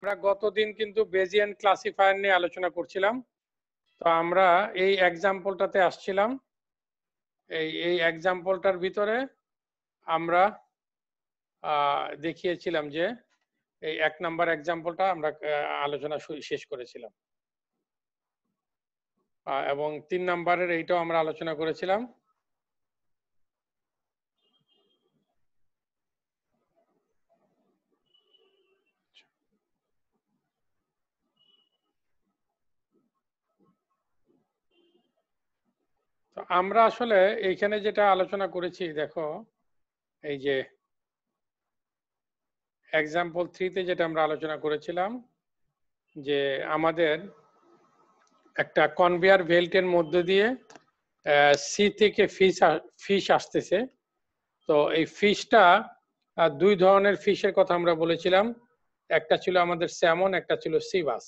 আমরা গতদিন কিন্তু বেজিয়ান ক্লাসিফায়ার নিয়ে আলোচনা করছিলাম। তো আমরা এই এক্সাম্পলটাতে আসছিলাম। এই এক্সাম্পলটার ভিতরে আমরা দেখিয়েছিলাম যে এই 1 নাম্বার এক্সাম্পলটা আমরা আলোচনা শেষ করেছিলাম, এবং 3 নাম্বারের এইটাও আমরা আলোচনা করেছিলাম। তো আমরা আসলে এইখানে যেটা আলোচনা করেছি, দেখো এই যে এক্সাম্পল 3 তে যেটা আমরা আলোচনা করেছিলাম যে আমাদের একটা কনভেয়ার বেল্টের মধ্যে দিয়ে সি থেকে ফিশ আসতেছে। তো এই ফিশটা 2 ধরনের ফিশের কথা আমরা বলেছিলাম, একটা ছিল আমাদের স্যামন, একটা ছিল সি বাস।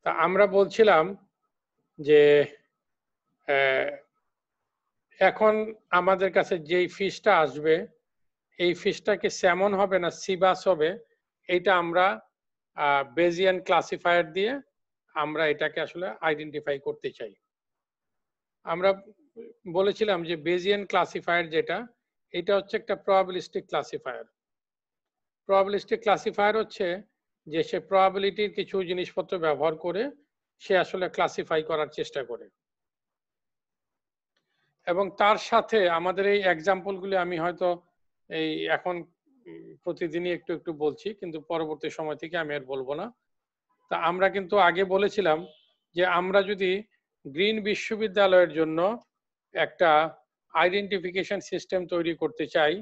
তা আমরা বলছিলাম যে এখন আমাদের কাছে যেই ফিশটা আসবে এই ফিশটাকে স্যামন হবে না সি বাস হবে, এইটা আমরা বেজিয়ান ক্লাসিফায়ার দিয়ে আমরা এটাকে আসলে আইডেন্টিফাই করতে চাই। আমরা বলেছিলাম যে বেজিয়ান ক্লাসিফায়ার যেটা, এটা হচ্ছে একটা প্রবাবিলিস্টিক ক্লাসিফায়ার। প্রবাবিলিস্টিক ক্লাসিফায়ার হচ্ছে যে সে প্রবাবিলিটির কিছু জিনিসপত্র ব্যবহার করে সে আসলে ক্লাসিফাই করার চেষ্টা করে। এবং তার সাথে আমাদের এই এক্সাম্পলগুলি আমি হয়তো এই এখন প্রতিদিনই একটু একটু বলছি, কিন্তু পরবর্তী সময় থেকে আমি আর বলবো না। তা আমরা কিন্তু আগে বলেছিলাম যে আমরা যদি গ্রিন বিশ্ববিদ্যালয়ের জন্য একটা আইডেন্টিফিকেশন সিস্টেম তৈরি করতে চাই,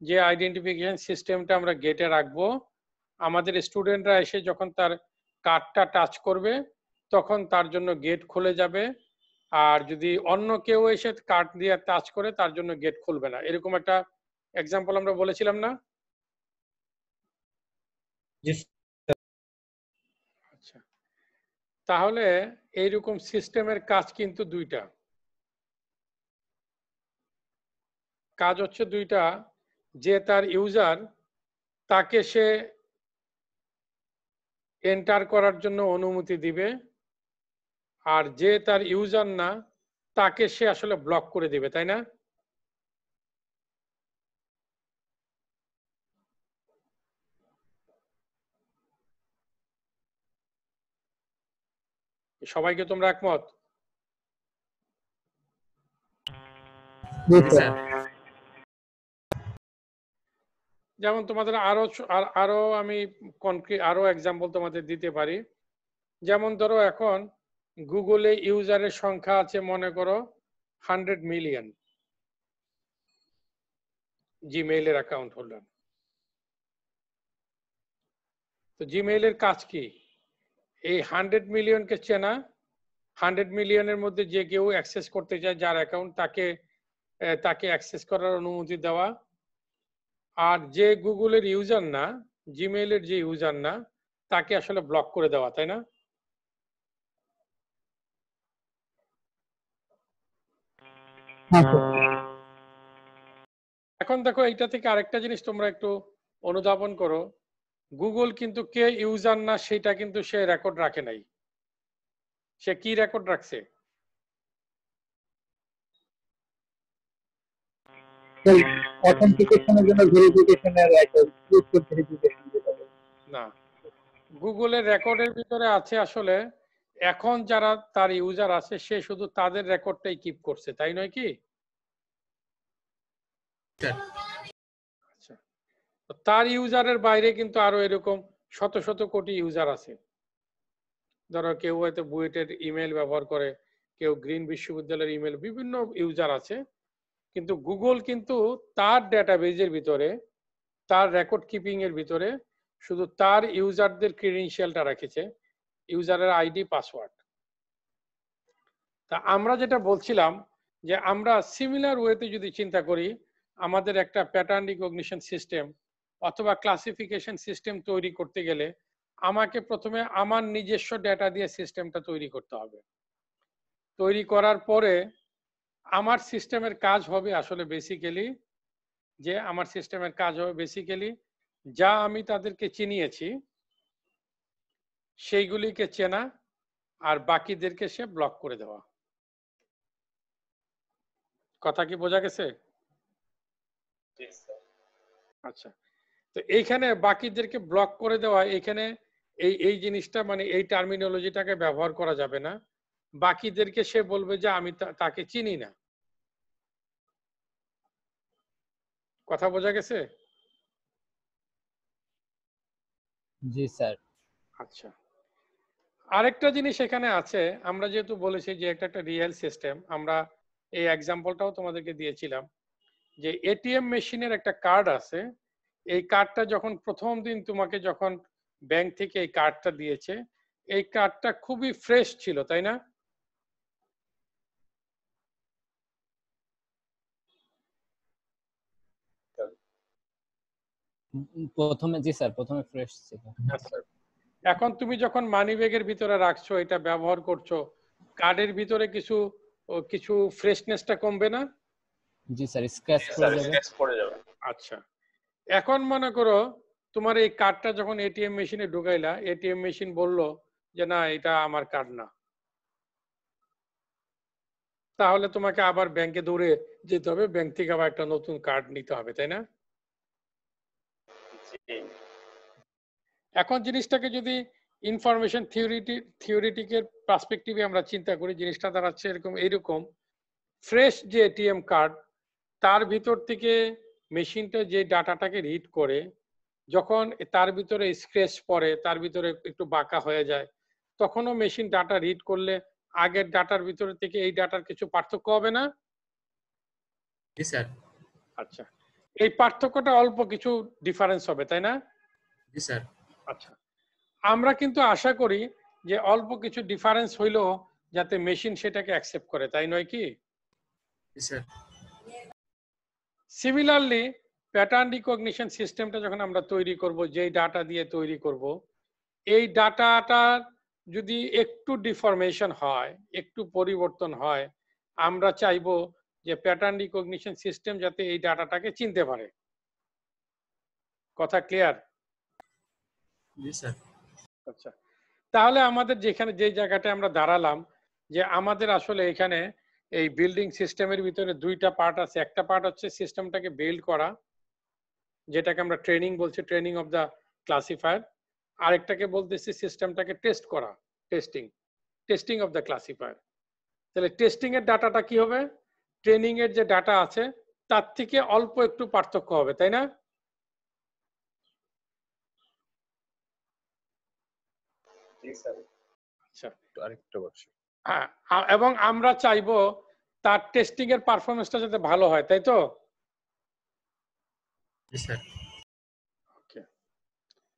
যে আইডেন্টিফিকেশন সিস্টেমটা আমরা গেটে রাখবো, আমাদের স্টুডেন্টরা এসে যখন তার কার্ডটা টাচ করবে তখন তার জন্য গেট খুলে যাবে, আর যদি অন্য কেউ এসে কার্ড দিয়ে টাচ করে তার জন্য গেট খুলবে না। এরকম একটা এক্সাম্পল আমরা বলেছিলাম না? আচ্ছা, তাহলে এইরকম সিস্টেমের কাজ কিন্তু দুইটা। কাজ হচ্ছে দুইটা, যে তার ইউজার তাকে সে এন্টার করার জন্য অনুমতি দিবে, আর যে তার ইউজার না তাকে সে আসলে ব্লক করে দিবে, তাই না? সবাইকে তোমরা একমত? যেমন তোমাদের আরো আমি কনক্রিট আরো এক্সাম্পল তোমাদের দিতে পারি। যেমন ধরো এখন গুগলে ইউজারের সংখ্যা আছে মনে করো 100 মিলিয়ন জিমেইলের অ্যাকাউন্ট হোল্ডার। তো জিমেইলের কাজ কি? এই 100 মিলিয়নকে চেনা, 100 মিলিয়নের মধ্যে যে কেউ অ্যাক্সেস করতে চায় যার অ্যাকাউন্ট, তাকে অ্যাক্সেস করার অনুমতি দেওয়া। আর যে গুগলের ইউজার না, জিমেইলের যে ইউজার না, তাকে আসলে ব্লক করে দেওয়া, তাই না? এখন দেখো এইটা থেকে আরেকটা জিনিস তোমরা একটু অনুধাবন করো। গুগল কিন্তু কে ইউজার না সেটা কিন্তু সে রেকর্ড রাখে নাই। সে কি রেকর্ড রাখছে? অথেন্টিকেশনের জন্য ভেরিফিকেশনের একটা টু স্টেপ ভেরিফিকেশন যেটা না, গুগলের রেকর্ডের ভিতরে আছে আসলে এখন যারা তার ইউজার আছে সে শুধু তাদের রেকর্ডটাই কিপ করছে, তাই নয় কি? আচ্ছা, তার ইউজারের বাইরে কিন্তু আরো এরকম শত শত কোটি ইউজার আছে। ধরো কেউ হয়তো বুয়েটের ইমেল ব্যবহার করে, কেউ গ্রিন বিশ্ববিদ্যালয়ের ইমেল, বিভিন্ন ইউজার আছে। কিন্তু গুগল কিন্তু তার ডেটাবেজের ভিতরে, তার রেকর্ড কিপিং এর ভিতরে শুধু তার ইউজারদের ক্রেডেনশিয়ালটা রেখেছে, ইউজারের আইডি, পাসওয়ার্ড। তা আমরা যেটা বলছিলাম যে আমরা সিমিলার ওয়েতে যদি চিন্তা করি, আমাদের একটা প্যাটার্ন রিকগনিশন সিস্টেম অথবা ক্লাসিফিকেশন সিস্টেম তৈরি করতে গেলে আমাকে প্রথমে আমার নিজস্ব ডেটা দিয়ে সিস্টেমটা তৈরি করতে হবে। তৈরি করার পরে আমার সিস্টেমের কাজ হবে আসলে বেসিক্যালি যা আমি তাদেরকে চিনিয়েছি সেইগুলিকে চেনা আর বাকিদেরকে সে ব্লক করে দেওয়া। কথা কি বোঝা গেছে? আচ্ছা, তো এইখানে বাকিদেরকে ব্লক করে দেওয়া, এখানে এই এই জিনিসটা মানে এই টার্মিনোলজিটাকে ব্যবহার করা যাবে না। বাকিদেরকে সে বলবে যে আমি তাকে চিনি না। কথা বোঝা গেছে? জি স্যার। আচ্ছা, আরেকটা জিনিস এখানে আছে, আমরা যেহেতু বলেছি যে একটা রিয়েল সিস্টেম, আমরা এই এক্সাম্পলটাও তোমাদেরকে দিয়েছিলাম যে এটিএম মেশিনের একটা কার্ড আছে। এই কার্ডটা যখন প্রথম দিন তোমাকে যখন ব্যাংক থেকে এই কার্ডটা দিয়েছে, এই কার্ডটা খুবই ফ্রেশ ছিল, তাই না? প্রথমে জি স্যার, প্রথমে ফ্রেশ ছিল। আচ্ছা, এখন তুমি যখন মানি ব্যাগের ভিতরে রাখছো, এটা ব্যবহার করছো, কার্ডের ভিতরে কিছু কিছু ফ্রেশনেসটা কমবে না? জি স্যার, স্ক্র্যাচ পড়ে যাবে। আচ্ছা, এখন মনে করো তোমার এই কার্ডটা যখন এটিএম মেশিনে ঢুকাইলা, এটিএম মেশিন বললো যে না, এটা আমার কার্ড না, তাহলে তোমাকে আবার ব্যাংকে দৌড়ে যেতে হবে, ব্যাংক থেকে আবার একটা নতুন কার্ড নিতে হবে, তাই না? এখন জিনিসটাকে যদি ইনফরমেশন থিওরিটিকের পার্সপেক্টিভে আমরা চিন্তা করি, জিনিসটা দাঁড়াচ্ছে এইরকম, ফ্রেশ যে এটিএম কার্ড, তার ভিতর থেকে মেশিনটা যে ডাটাটাকে রিড করে, যখন তার ভিতরে স্ক্র্যাচ পড়ে, তার ভিতরে একটু বাঁকা হয়ে যায়, তখনও মেশিন ডাটা রিড করলে আগের ডাটার ভিতরে থেকে এই ডাটার কিছু পার্থক্য হবে না? জি স্যার। আচ্ছা, এই পার্থক্যটা অল্প কিছু ডিফারেন্স হবে, তাই না? জি স্যার। আচ্ছা, আমরা কিন্তু আশা করি যে অল্প কিছু ডিফারেন্স হইলেও যাতে মেশিন সেটাকে অ্যাকসেপ্ট করে, তাই নয় কি? জি স্যার। সিমিলারলি প্যাটার্ন রিকগনিশন সিস্টেমটা যখন আমরা তৈরি করব, যেই ডাটা দিয়ে তৈরি করব, এই ডাটাটা যদি একটু ডিফরমেশন হয়, একটু পরিবর্তন হয়, আমরা চাইবো যে প্যাটার্ন রিকগনিশন সিস্টেম যাতে এই ডাটাটাকে চিনতে পারে। কথা ক্লিয়ার? জি স্যার। আচ্ছা, তাহলে আমাদের যেখানে যে জায়গাটা আমরা দাঁড়ালাম, যে আমাদের আসলে এখানে এই বিল্ডিং সিস্টেমের ভিতরে দুইটা পার্ট আছে। একটা পার্ট হচ্ছে সিস্টেমটাকে বিল্ড করা, যেটাকে আমরা ট্রেনিং বলছি, ট্রেনিং অফ দ্য ক্লাসিফায়ার। আরেকটাকে বলতেছি সিস্টেমটাকে টেস্ট করা, টেস্টিং অফ দ্য ক্লাসিফায়ার। তাহলে টেস্টিং এর ডাটাটা কি হবে? ট্রেনিং এর যে ডাটা আছে তার থেকে অল্প একটু পার্থক্য হবে, তাই না? আচ্ছা, আরেকটা বর্ষ। হ্যাঁ, এবং আমরা চাইবো তার টেস্টিং এর পারফরমেন্সটা যাতে ভালো হয়, তাই তো? জি স্যার। ওকে,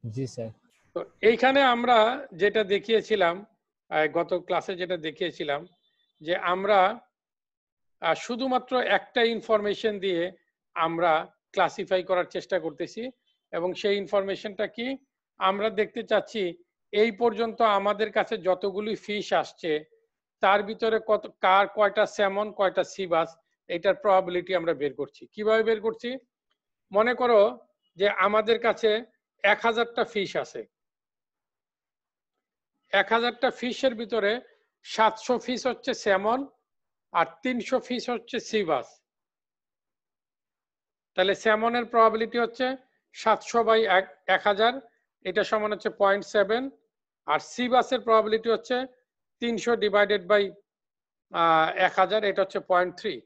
জি স্যার। তো এইখানে আমরা যেটা দেখিয়েছিলাম, গত ক্লাসে যেটা দেখিয়েছিলাম, যে আমরা শুধুমাত্র একটা ইনফরমেশন দিয়ে আমরা ক্লাসিফাই করার চেষ্টা করতেছি, এবং সেই ইনফরমেশনটা কি? আমরা দেখতে চাচ্ছি এই পর্যন্ত আমাদের কাছে যতগুলি ফিশ আসছে তার ভিতরে কার কয়টা স্যামন, কয়টা সিবাস, এটার প্রবাবিলিটি আমরা বের করছি। কিভাবে বের করছি? মনে করো যে আমাদের কাছে 1000টা ফিশ আছে, 1000টা ফিশের ভিতরে 700 ফিশ হচ্ছে স্যামন আর 300 ফিশ হচ্ছে সিবাস। তাহলে স্যামনের প্রবাবিলিটি হচ্ছে 700/1000, এটা সমান হচ্ছে 0.7, আর সিবাসের প্রবাবিলিটি হচ্ছে 300/1000, এটা হচ্ছে 0.3।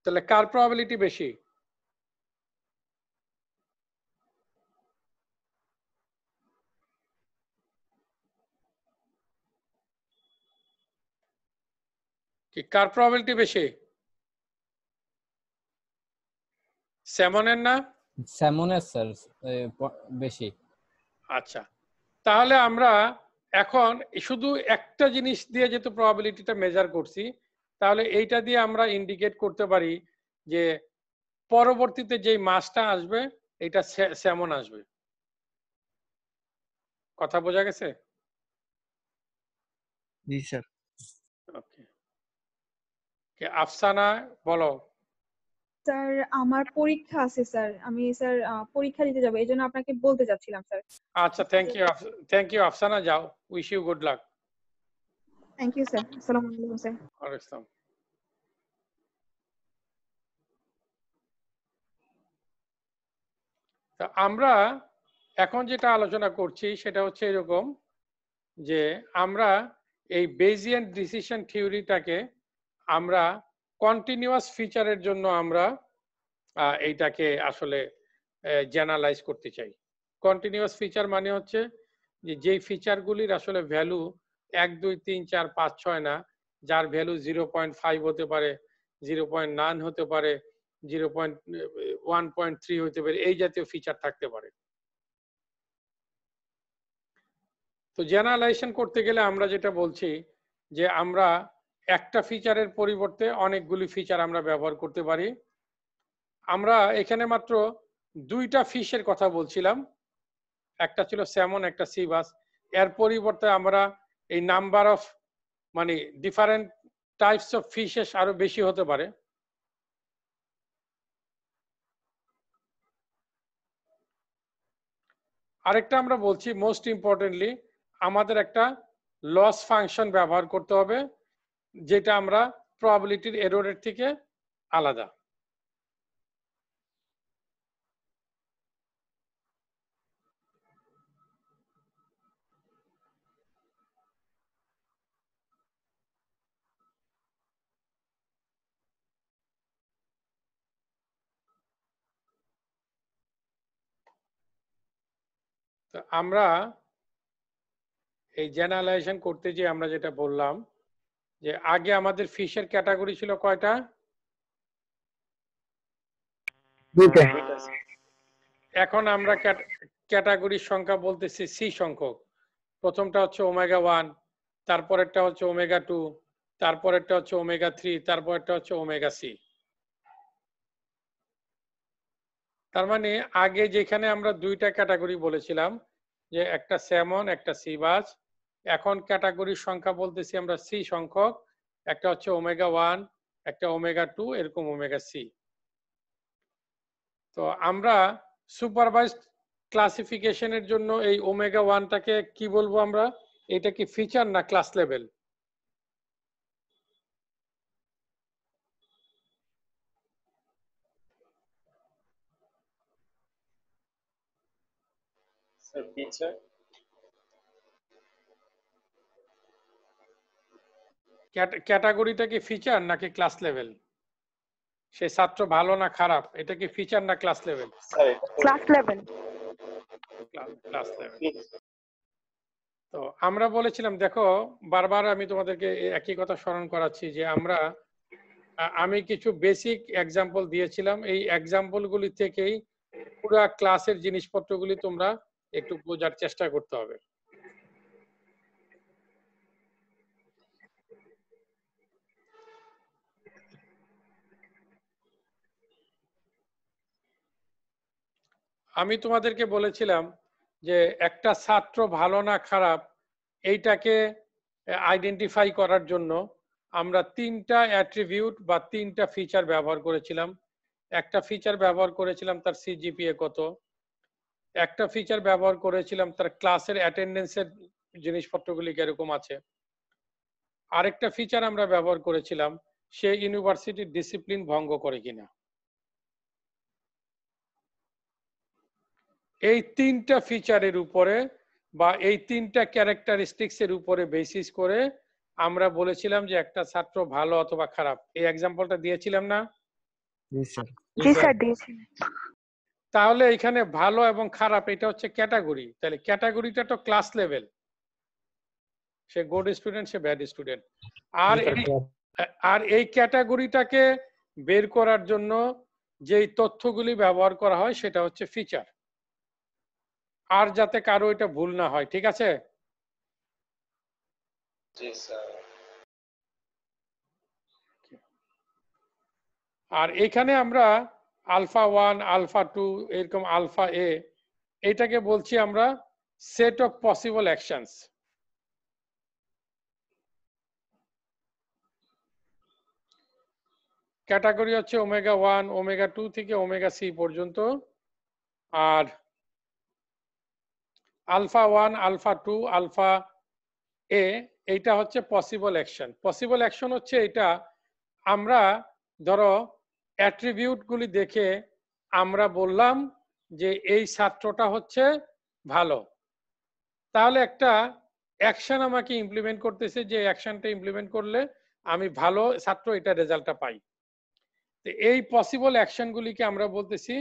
তাহলে কার প্রবাবিলিটি বেশি? কি কার প্রবাবিলিটি বেশি? স্যামনের না? স্যামনের স্যার বেশি। আচ্ছা, তাহলে আমরা এখন শুধু একটা জিনিস দিয়ে যেহেতু প্রবাবিলিটিটা মেজার করছি, তাহলে এইটা দিয়ে আমরা ইন্ডিকেট করতে পারি যে পরবর্তীতে যেই মাছটা আসবে এটা স্যামন আসবে। কথা বোঝা গেছে? জি স্যার। ওকে, আফসানা বলো। স্যার আমার পরীক্ষা আছে স্যার, আমি স্যার পরীক্ষা দিতে যাব, এই জন্য আপনাকে বলতে যাচ্ছিলাম স্যার। আচ্ছা, থ্যাংক ইউ আফসানা, যাও, wish you good luck. Thank you sir, আসসালামু আলাইকুম স্যার। ওয়ালাইকুম আসসালাম। তা আমরা এখন যেটা আলোচনা করছি সেটা হচ্ছে এরকম যে আমরা এই বেজিয়ান ডিসিশন থিওরিটাকে আমরা কন্টিনিউয়াস ফিচারের জন্য আমরা এইটাকে আসলে জেনারেলাইজ করতে চাই। কন্টিনিউয়াস ফিচার মানে হচ্ছে যে যেই ফিচারগুলির আসলে ভ্যালু 1 2 3 4 5 6 না, যার ভ্যালু 0.5 হতে পারে, 0.9 হতে পারে, 0.1.3 হতে পারে, এই জাতীয় ফিচার থাকতে পারে। তো জেনারেলাইজেশন করতে গেলে আমরা যেটা বলছি যে আমরা একটা ফিচারের পরিবর্তে অনেকগুলি ফিচার আমরা ব্যবহার করতে পারি। আমরা এখানে মাত্র দুইটা ফিশের কথা বলছিলাম, একটা ছিল স্যামন, একটা সি বাস। এর পরিবর্তে আমরা এই নাম্বার অফ মানে ডিফারেন্ট টাইপস অফ ফিশেস আরো বেশি হতে পারে। আরেকটা আমরা বলছি মোস্ট ইম্পর্টেন্টলি আমাদের একটা লস ফাংশন ব্যবহার করতে হবে, যেটা আমরা প্রবাবিলিটির এররের থেকে আলাদা। তো আমরা এই জেনারেলাইজেশন করতে যে আমরা যেটা বললাম যে আগে আমাদের ফিশের ক্যাটাগরি ছিল কয়টা? দুইটা। এখন আমরা ক্যাটাগরির সংখ্যা বলতেছি সি সংখ্যক। প্রথমটা হচ্ছে ওমেগা 1, তারপরেরটা হচ্ছে ওমেগা 2, তারপরেরটা হচ্ছে ওমেগা 3, তারপরেরটা হচ্ছে ওমেগা সি। তার মানে আগে যেখানে আমরা দুইটা ক্যাটাগরি বলেছিলাম যে একটা স্যামন একটা সি বাস, এখন ক্যাটাগরির সংখ্যা বলতেছি আমরা সি সংখ্যক, একটা হচ্ছে ওমেগা 1, একটা ওমেগা 2, এরকম ওমেগা সি। তো আমরা সুপারভাইজড ক্লাসিফিকেশনের জন্য এই ওমেগা 1টাকে কি বলবো আমরা? এটা কি ফিচার না ক্লাস লেভেল? ক্যাটাগরিটা কি ফিচার নাকি ক্লাস লেভেল? সে ছাত্র ভালো না খারাপ, এটা কি ফিচার না class level? Class level. Class level. তো আমরা বলেছিলাম, দেখো বারবার আমি তোমাদেরকে একই কথা স্মরণ করাচ্ছি যে আমি কিছু বেসিক এক্সাম্পল দিয়েছিলাম, এই এক্সাম্পলগুলি থেকেই পুরো ক্লাসের জিনিসপত্রগুলি তোমরা একটু বোঝার চেষ্টা করতে হবে। আমি তোমাদেরকে বলেছিলাম যে একটা ছাত্র ভালো না খারাপ এইটাকে আইডেন্টিফাই করার জন্য আমরা তিনটা অ্যাট্রিবিউট বা তিনটা ফিচার ব্যবহার করেছিলাম। একটা ফিচার ব্যবহার করেছিলাম তার সিজিপিএ কত, একটা ফিচার ব্যবহার করেছিলাম তার ক্লাসের অ্যাটেন্ডেন্সের জিনিসপত্রগুলি কিরকম আছে, আরেকটা ফিচার আমরা ব্যবহার করেছিলাম সে ইউনিভার্সিটির ডিসিপ্লিন ভঙ্গ করে কিনা। এই তিনটা ফিচারের উপরে বা এই তিনটা ক্যারেক্টারিস্টিক্স এর উপরে বেসিস করে আমরা বলেছিলাম যে একটা ছাত্র ভালো অথবা খারাপ। এই এক্সাম্পলটা দিয়েছিলাম না? জি স্যার দিয়েছেন। তাহলে এখানে ভালো এবং খারাপ এটা হচ্ছে ক্যাটাগরি, তাহলে ক্যাটাগরিটা তো ক্লাস লেভেল, সে গুড স্টুডেন্ট সে ব্যাড স্টুডেন্ট। আর এই ক্যাটাগরিটাকে বের করার জন্য যেই তথ্যগুলি ব্যবহার করা হয় সেটা হচ্ছে ফিচার, আর যাতে কারো এটা ভুল না হয়। ঠিক আছে? আর এখানে আমরা আলফা 1 আলফা 2 এরকম আলফা এ, এটাকে বলছি আমরা set of possible actions. Category হচ্ছে ওমেগা 1, ওমেগা 2 থেকে ওমেগা সি পর্যন্ত। আর আলফা 1, আলফা 2, আলফা এ, এইটা হচ্ছে পসিবল অ্যাকশন। পসিবল অ্যাকশন হচ্ছে এটা, আমরা ধরো অ্যাট্রিবিউট গুলি দেখে আমরা বললাম যে এই ছাত্রটা হচ্ছে ভালো, তাহলে একটা অ্যাকশন আমাকে ইমপ্লিমেন্ট করতেছে, যে অ্যাকশনটা ইমপ্লিমেন্ট করলে আমি ভালো ছাত্র এটা রেজাল্টটা পাই। তো এই পসিবল অ্যাকশন গুলিকে আমরা বলতেছি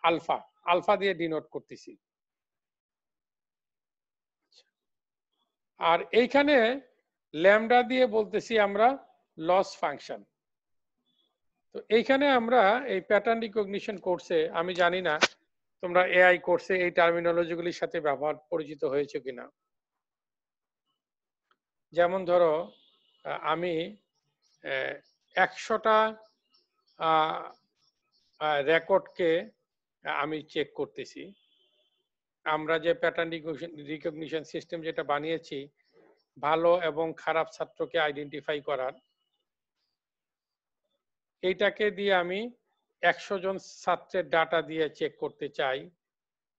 আলফা, আলফা দিয়ে ডিনোট করতেছি। আর এইখানে ল্যামডা দিয়ে বলতেছি আমরা লস ফাংশন। তো এইখানে আমরা এই প্যাটার্ন রিকগনিশন কোর্সে, আমি জানি না তোমরা এআই কোর্সে এই টার্মিনোলজি গুলির সাথে ব্যবহার পরিচিত হয়েছে কিনা। যেমন ধরো আমি 100টা রেকর্ডকে আমি চেক করতেছি। আমরা যে প্যাটার্ন রিকগনিশন সিস্টেম যেটা বানিয়েছি ভালো এবং খারাপ ছাত্রকে আইডেন্টিফাই করার, এইটাকে দিয়ে আমি 100 জন ছাত্রের ডাটা দিয়ে চেক করতে চাই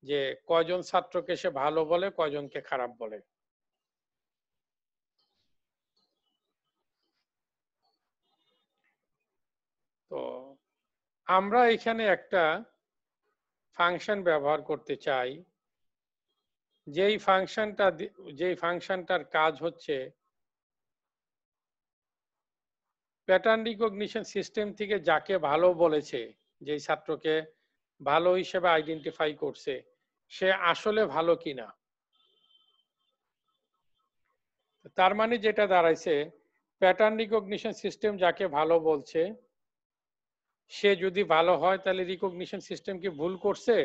যে কয়জন ছাত্রকে সে ভালো বলে, কয়জনকে খারাপ বলে। তো আমরা এখানে একটা ফাংশন ব্যবহার করতে চাই, যেই ফাংশনটার কাজ হচ্ছে প্যাটার্ন রিকগনিশন সিস্টেম থেকে যাকে ভালো বলেছে, যেই ছাত্রকে ভালো হিসেবে আইডেন্টিফাই করছে, সে আসলে ভালো কিনা। তার মানে যেটা দাঁড়াইছে, প্যাটার্ন রিকগনিশন সিস্টেম যাকে ভালো বলছে সে যদি ভালো হয় তাহলে রিকগনিশন সিস্টেম কি ভুল করছে?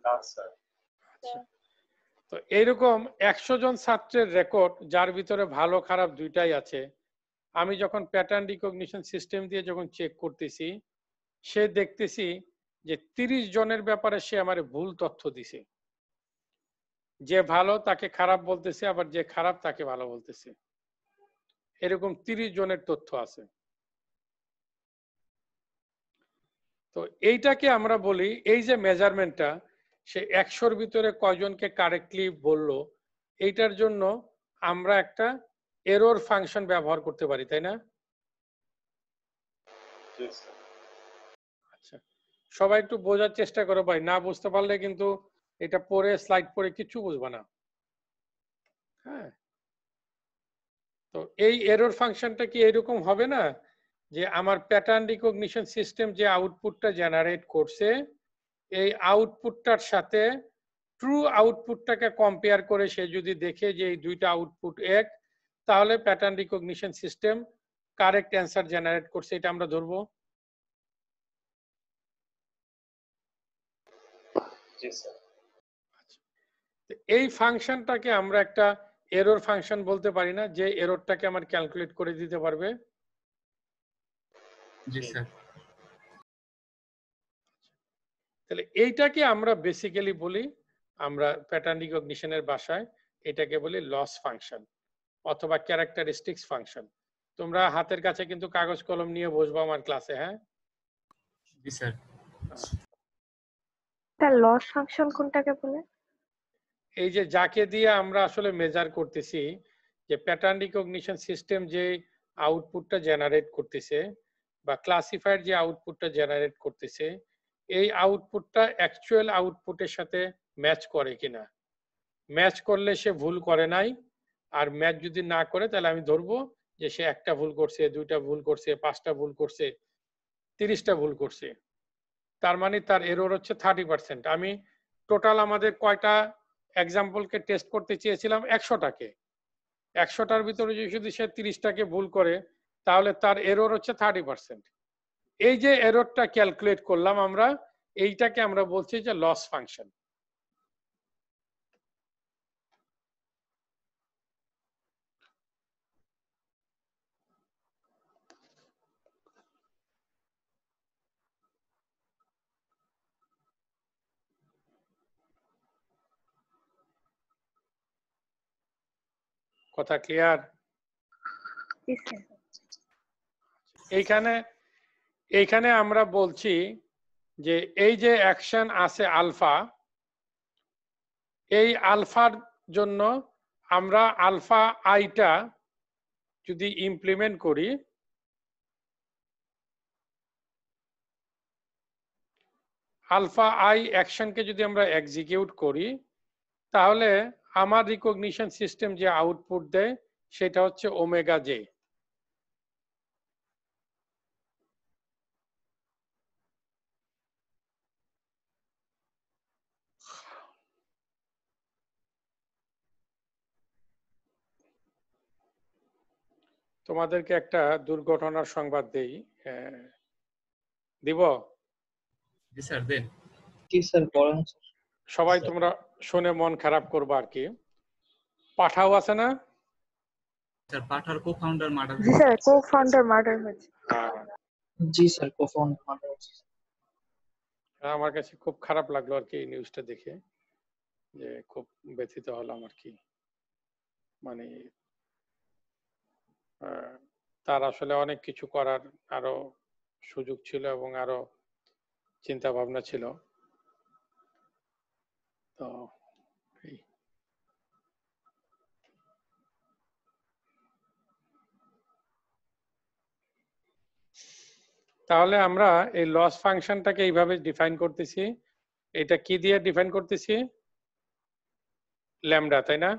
না স্যার। তো এইরকম 100 জন ছাত্রের রেকর্ড যার ভিতরে ভালো খারাপ দুইটাই আছে, আমি যখন প্যাটার্ন রিকগনিশন সিস্টেম দিয়ে যখন চেক করতেছি, সে দেখতেছি যে 30 জনের ব্যাপারে সে আমার ভুল তথ্য দিছে। যে ভালো তাকে খারাপ বলতেছে, আবার যে খারাপ তাকে ভালো বলতেছে। এরকম 30 জনের তথ্য আছে। তো এইটাকে আমরা বলি, এই যে মেজারমেন্টটা, সে 100-র ভিতরে কয়জনকে কারেক্টলি বললো, এইটার জন্য আমরা একটা এরর ফাংশন ব্যবহার করতে পারি, তাই না? আচ্ছা, সবাই একটু বোঝার চেষ্টা করো ভাই, না বুঝতে পারলে কিন্তু এটা পড়ে স্লাইড পড়ে কিছু বুঝবা না। হ্যাঁ, তো এই এরর ফাংশনটা কি এরকম হবে না যে আমার প্যাটার্ন রিকগনিশন সিস্টেম যে আউটপুটটা জেনারেট করছে, এই আউটপুটটার সাথে ট্রু আউটপুটটাকে কম্পেয়ার করে সে যদি দেখে যে এই দুইটা আউটপুট এক, তাহলে pattern recognition system correct answer generate করছে, এটা আমরা ধরবো। জি স্যার। এই ফাংশনটাকে আমরা একটা এরর ফাংশন বলতে পারি না, যে এররটাকে আমার ক্যালকুলেট করে দিতে পারবে? জি স্যার। তাহলে এইটাকে আমরা বেসিক্যালি বলি, আমরা প্যাটার্ন রিকগনিশনের ভাষায় এটাকে বলি লস ফাংশন অথবা ক্যারেক্টারিস্টিক্স ফাংশন। তোমরা হাতের কাছে কিন্তু কাগজ কলম নিয়ে বসবো আমার ক্লাসে। হ্যাঁ, জি স্যার। তার লস ফাংশন কোনটাকে বলে? এই যে যাকে দিয়ে আমরা আসলে মেজার করতেছি, যে প্যাটার্ন রিকগনিশন সিস্টেম যে আউটপুটটা জেনারেট করতেছে বা ক্লাসিফায়ার যে আউটপুটটা জেনারেট করতেছে, এই আউটপুটটা অ্যাকচুয়াল আউটপুটের সাথে ম্যাচ করে কিনা। ম্যাচ করলে সে ভুল করে নাই, আর ম্যাচ যদি না করে তাহলে আমি ধরবো যে সে একটা ভুল করছে, দুইটা ভুল করছে, 5টা ভুল করছে, 30টা ভুল করছে। তার মানে তার এরর হচ্ছে 30%। আমি টোটাল আমাদের কয়টা এক্সাম্পলকে টেস্ট করতে চেয়েছিলাম? 100টাকে। 100টার ভিতরে যদি সে 30টাকে ভুল করে, তাহলে তার এরর হচ্ছে 30%। এই যে এররটা ক্যালকুলেট করলাম আমরা, এইটাকে আমরা বলছি যে লস ফাংশন। কথা ক্লিয়ার? জি স্যার। এইখানে আমরা বলছি যে এই যে অ্যাকশন আছে আলফা, এই আলফার জন্য আমরা আলফা আইটা যদি ইমপ্লিমেন্ট করি, আলফা আই অ্যাকশনকে যদি আমরা এক্সিকিউট করি, তাহলে আমার রিকগনিশন সিস্টেম যে আউটপুট দেয় সেটা হচ্ছে ওমেগা জে। তোমাদেরকে একটা দুর্ঘটনার সংবাদ দেই, দিব? জি স্যার দেন। জি স্যার বলেন। সবাই তোমরা শুনে মন খারাপ করবা আর কি। পাঠাও আছে না? স্যার পাঠার কো-ফাউন্ডার মার্ডার জি স্যার, কো-ফাউন্ডার মার্ডার হয়েছে। জি স্যার কো-ফাউন্ডার মার্ডার হয়েছে। আমার কাছে খুব খারাপ লাগলো আর কি এই নিউজটা দেখে, যে খুব ব্যথিত হলাম আর কি। মানে তার আসলে অনেক কিছু করার আরো সুযোগ ছিল এবং আরো চিন্তা ভাবনা ছিল। তো তাহলে আমরা এই লস ফাংশনটাকে এইভাবে ডিফাইন করতেছি। এটা কি দিয়ে ডিফাইন করতেছি? ল্যামডা, তাই না?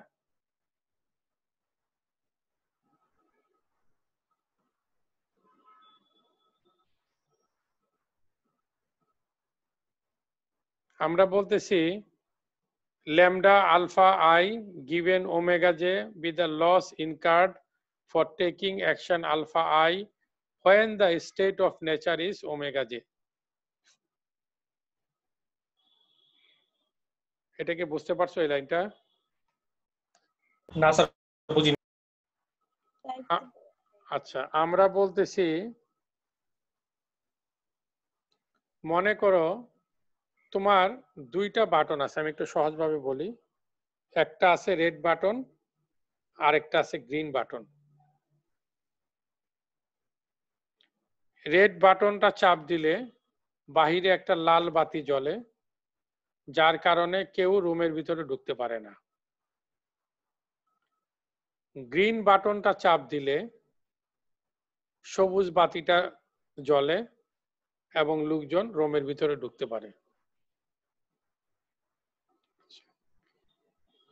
আমরা বলতেছি lambda alpha I given omega j be the loss incurred for taking action alpha I when the state of nature is omega j. এটা কি বুঝতে পারছো এই লাইনটা? না স্যার বুঝিনি। আচ্ছা, আমরা বলতেছি মনে করো তোমার দুইটা বাটন আছে, আমি একটু সহজভাবে বলি। একটা আছে রেড বাটন আর একটা আছে গ্রিন বাটন। রেড বাটনটা চাপ দিলে বাহিরে একটা লাল বাতি জ্বলে, যার কারণে কেউ রুমের ভিতরে ঢুকতে পারে না। গ্রিন বাটনটা চাপ দিলে সবুজ বাতিটা জ্বলে এবং লোকজন রুমের ভিতরে ঢুকতে পারে।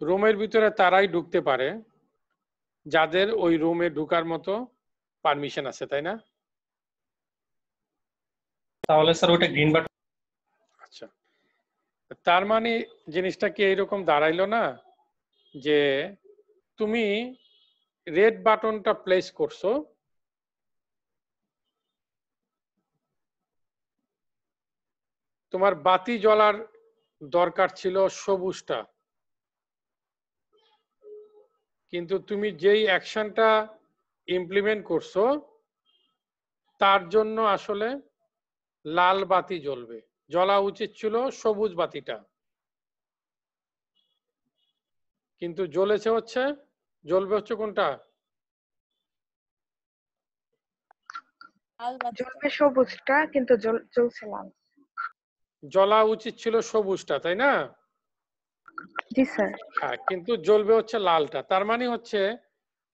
রুমের ভিতরে তারাই ঢুকতে পারে যাদের ওই রুমে ঢুকার মতো পারমিশন আছে, তাই না? তাহলে স্যার ওটা গ্রিন বাটন। আচ্ছা, তার মানে জিনিসটা কি এইরকম দাঁড়াইলো না যে তুমি রেড বাটনটা প্লেস করছো, তোমার বাতি জ্বলার দরকার ছিল সবুজটা, কিন্তু তুমি যেই অ্যাকশনটা ইমপ্লিমেন্ট করছো তার জন্য আসলে লাল বাতি জ্বলবে, জ্বলা উচিত ছিল সবুজ বাতিটা, কিন্তু জ্বলবে হচ্ছে কোনটা? জ্বলবে সবুজটা, কিন্তু জ্বলছে লাল। জ্বলা উচিত ছিল সবুজটা, তাই না? জি স্যার। হ্যাঁ, কিন্তু জ্বলবে হচ্ছে লালটা। তার মানে হচ্ছে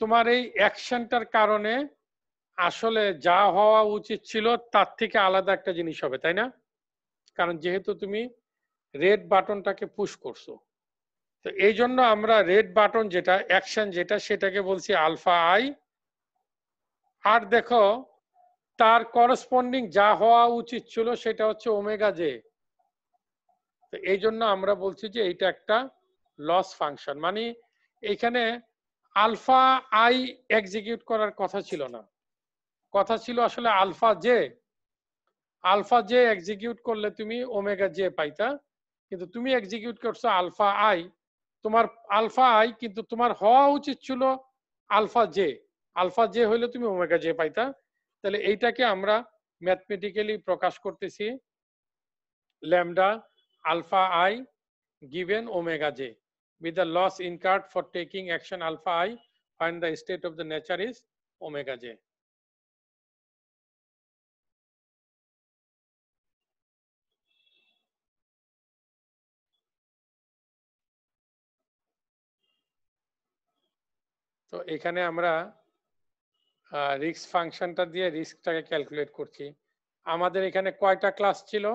তোমার এই অ্যাকশনটার কারণে আসলে যা হওয়া উচিত ছিল তার থেকে আলাদা একটা জিনিস হবে, তাই না? কারণ যেহেতু তুমি রেড বাটনটাকে পুশ করছো, তো এই জন্য আমরা রেড বাটন যেটা অ্যাকশন যেটা সেটাকে বলছি আলফা আই। আর দেখো তার করসপন্ডিং যা হওয়া উচিত ছিল সেটা হচ্ছে ওমেগা জে। তো এই জন্য আমরা বলছি যে এইটা একটা লস ফাংশন। মানে এখানে আলফা আই এক্সিকিউট করার কথা ছিল না, কথা ছিল আসলে alpha J. Alpha J execute করলে তুমি ওমেগা জে পাইতা, কিন্তু তুমি এক্সিকিউট করছো আলফা আই। তোমার আলফা আই, কিন্তু তোমার হওয়া উচিত ছিল আলফা জে। আলফা জে হইলে তুমি ওমেগা জে পাইতা। তাহলে এইটাকে আমরা ম্যাথমেটিক্যালি প্রকাশ করতেছি lambda alpha I given omega j with the loss incurred for taking action alpha I when the state of the nature is omega J. তো এখানে আমরা risk ফাংশনটা দিয়ে রিস্কটাকে ক্যালকুলেট করছি। আমাদের এখানে কয়টা ক্লাস ছিল,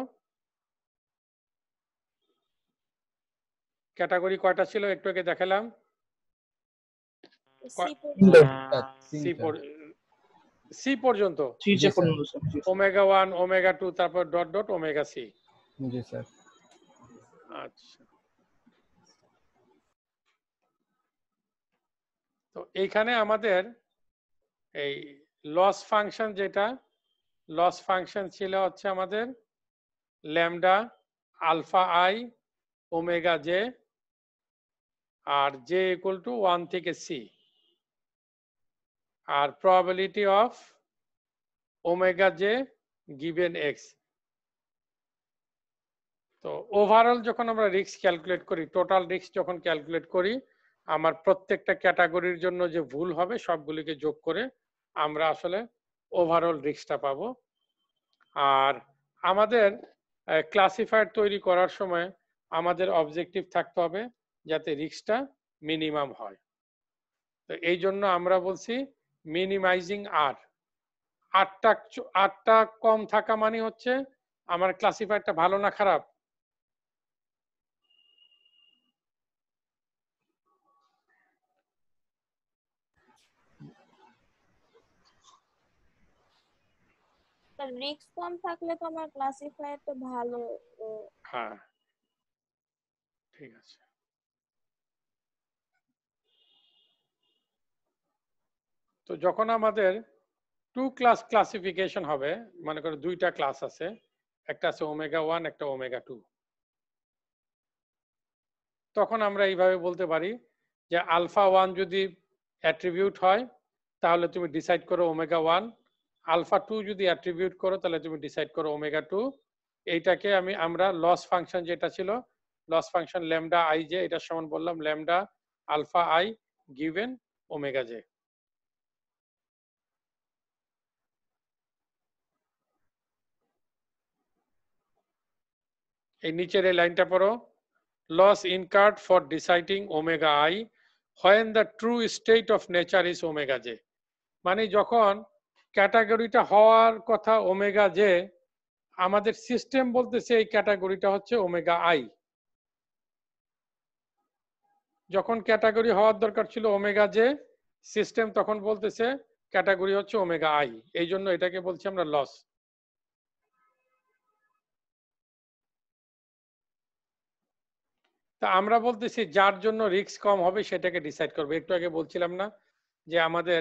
ক্যাটাগরি কয়টা ছিল একটু আগে দেখালাম? সি পর্যন্ত, ওমেগা 1 ওমেগা 2 তারপর ডট ডট ওমেগা সি। জি স্যার। আচ্ছা, তো এইখানে আমাদের এই লস ফাংশন, যেটা লস ফাংশন ছিল হচ্ছে আমাদের lambda alpha I omega J আর জে ইকুয়াল টু 1 থেকে সি, আর probability of omega J given X. তো ওভারঅল যখন আমরা রিস্ক ক্যালকুলেট করি, টোটাল রিস্ক যখন ক্যালকুলেট করি, আমার প্রত্যেকটা ক্যাটাগরির জন্য যে ভুল হবে সবগুলিকে যোগ করে আমরা আসলে ওভারঅল রিস্কটা পাবো। আর আমাদের ক্লাসিফায়ার তৈরি করার সময় আমাদের অবজেক্টিভ থাকতে হবে যাতে রিস্কটা মিনিমাম হয়। তো এই জন্য আমরা বলছি মিনিমাইজিং আর। আটটা কম থাকা মানে হচ্ছে আমার ক্লাসিফায়ারটা ভালো না খারাপ? রিস্ক কম থাকলে তো আমার ক্লাসিফায়ার তো ভালো। হ্যাঁ, ঠিক আছে। তো যখন আমাদের 2 ক্লাস ক্লাসিফিকেশন হবে, মনে করো 2টা ক্লাস আছে, একটা আছে ওমেগা 1 একটা ওমেগা 2, তখন আমরা এইভাবে বলতে পারি যে আলফা 1 যদি অ্যাট্রিবিউট হয় তাহলে তুমি ডিসাইড করো ওমেগা 1, আলফা 2 যদি অ্যাট্রিবিউট করো তাহলে তুমি ডিসাইড করো ওমেগা 2। এইটাকে আমরা লস ফাংশন যেটা ছিল, loss function lambda I J, এটার সমান বললাম lambda alpha I given omega J. এই নিচের এই লাইনটা পড়ো, loss incurred for deciding omega I when the true state of nature is omega J. মানে যখন ক্যাটাগরিটা হওয়ার কথা ওমেগা জে, আমাদের সিস্টেম বলতেছে এই ক্যাটাগরিটা হচ্ছে ওমেগা আই। যখন ক্যাটাগরি হওয়ার দরকার ছিল ওমেগা জে, সিস্টেম তখন বলতেছে ক্যাটাগরি হচ্ছে ওমেগা আই, এই জন্য এটাকে বলছি আমরা লস। তা আমরা বলতেছি যার জন্য রিস্ক কম হবে সেটাকে ডিসাইড করবে। একটু আগে বলছিলাম না যে আমাদের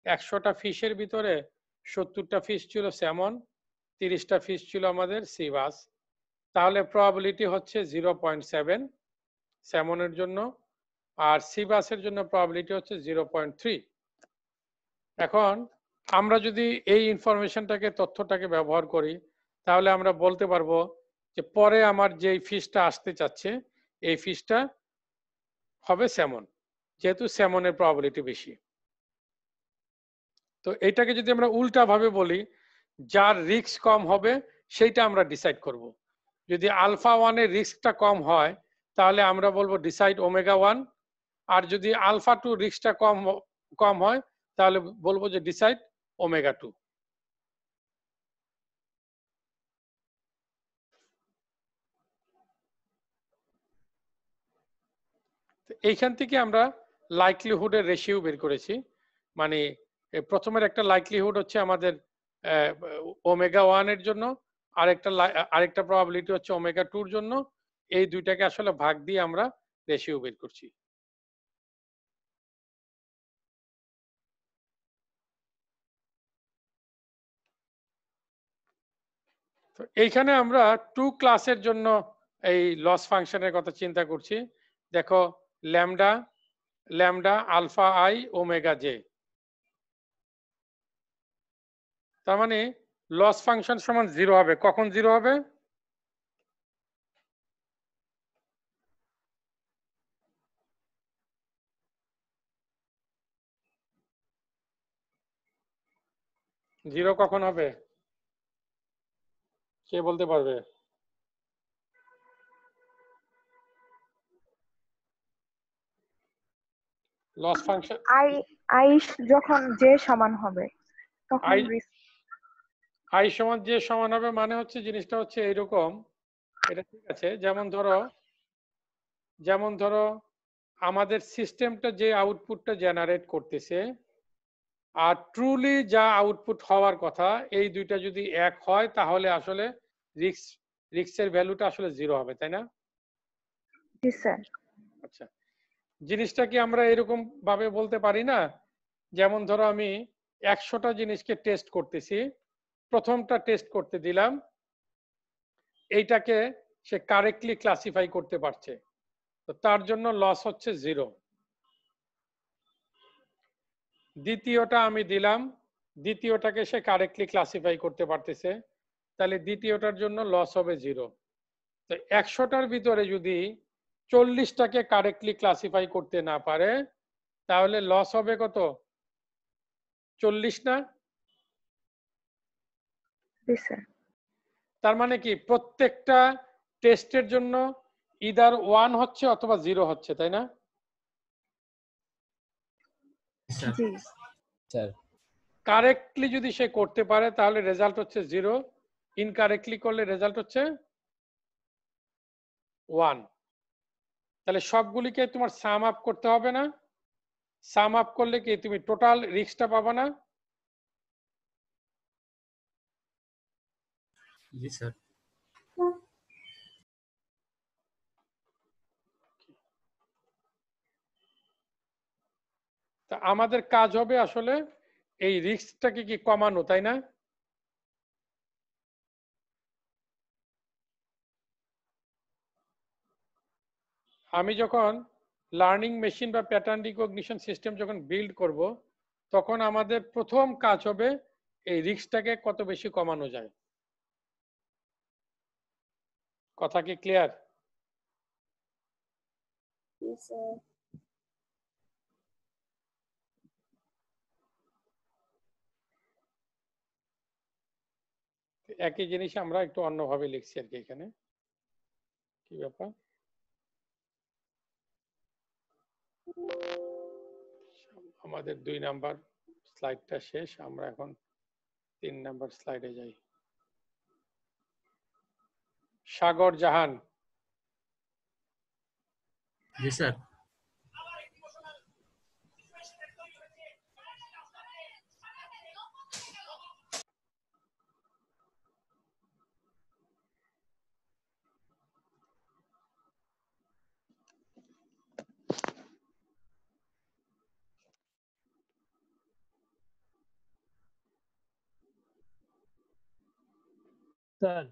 100টা ফিশের ভিতরে 70টা ফিশ ছিল স্যামন, 30টা ফিশ ছিল আমাদের সি বাস, তাহলে প্রবাবিলিটি হচ্ছে 0.7 স্যামনের জন্য, আর সি বাসের জন্য প্রবাবিলিটি হচ্ছে 0.3। এখন আমরা যদি এই ইনফরমেশনটাকে, তথ্যটাকে ব্যবহার করি, তাহলে আমরা বলতে পারবো যে পরে আমার যে ফিশটা আসতে চাচ্ছে এই ফিশটা হবে স্যামন, যেহেতু স্যামনের প্রবাবিলিটি বেশি। তো এইটাকে যদি আমরা উল্টা ভাবে বলি, যার রিস্ক কম হবে সেইটা আমরা ডিসাইড করব। যদি আলফা 1 এর রিস্কটা কম হয় তাহলে আমরা বলবো ডিসাইড ওমেগা 1, আর যদি আলফা 2 রিস্কটা কম হয় তাহলে বলবো যে ডিসাইড ওমেগা 2। এইখান থেকে আমরা লাইকলিহুডের রেশিও বের করেছি। মানে প্রথমের একটা লাইকলিহুড হচ্ছে আমাদের ওমেগা 1 এর জন্য, আরেকটা প্রবাবিলিটি হচ্ছে ওমেগা 2 এর জন্য। এই দুইটাকে আসলে ভাগ দিয়ে আমরা রেশিও বের করছি। তো এইখানে আমরা 2 ক্লাসের জন্য এই লস ফাংশনের কথা চিন্তা করছি। দেখো lambda alpha I omega J, তার মানে লস ফাংশন সমান 0 হবে। কখন 0 হবে? জিরো কখন হবে কে বলতে পারবে? লস ফাংশন আই আই যখন যে সমান হবে তখন আই আই সমান যে সমান হবে মানে হচ্ছে জিনিসটা হচ্ছে এইরকম, এটা ঠিক আছে। যেমন ধরো আমাদের সিস্টেমটা যে আউটপুটটা জেনারেট করতেছে আর ট্রুলি যা আউটপুট হওয়ার কথা, এই দুইটা যদি এক হয় তাহলে আসলে রিস্কের ভ্যালুটা আসলে জিরো হবে, তাই না? জি স্যার। আচ্ছা, জিনিসটা কি আমরা এরকম ভাবে বলতে পারি না? যেমন ধরো আমি 100টা জিনিসকে টেস্ট করতেছি, প্রথমটা টেস্ট করতে দিলাম, এইটাকে সে কারেক্টলি ক্লাসিফাই করতে পারছে, তো তার জন্য লস হচ্ছে জিরো। দ্বিতীয়টা আমি দিলাম, দ্বিতীয়টাকে সে কারেক্টলি ক্লাসিফাই করতে পারতেছে, তাহলে দ্বিতীয়টার জন্য লস হবে জিরো। তো 100টার ভিতরে যদি 40টাকে কারেক্টলি ক্লাসিফাই করতে না পারে তাহলে লস হবে কত? 40 না? জি স্যার। তার মানে কি প্রত্যেকটা টেস্টের জন্য ইদার 1 হচ্ছে অথবা 0 হচ্ছে, তাই না? স্যার জি স্যার কারেক্টলি যদি সে করতে পারে তাহলে রেজাল্ট হচ্ছে 0, ইনকারেক্টলি করলে রেজাল্ট হচ্ছে 1। তাহলে সবগুলিকে তোমার সাম আপ করতে হবে না? সাম আপ করলে কি তুমি টোটাল রিস্কটা পাবা না? জি স্যার। তা আমাদের কাজ হবে আসলে এই রিস্কটাকে কি কমানো, তাই না? আমি যখন লার্নিং মেশিন বা প্যাটার্ন রিকগনিশন সিস্টেম যখন বিল্ড করব, তখন আমাদের প্রথম কাজ হবে এই রিস্কটাকে কত বেশি কমানো যায়। কথা কি ক্লিয়ার? জি স্যার। একই জিনিস আমরা একটু অন্যভাবে লিখছি আর কি। এখানে কি ব্যাপার, আমাদের 2 নাম্বার স্লাইডটা শেষ, আমরা এখন 3 নাম্বার স্লাইডে যাই। সাগর জাহান। জি স্যার। স্যার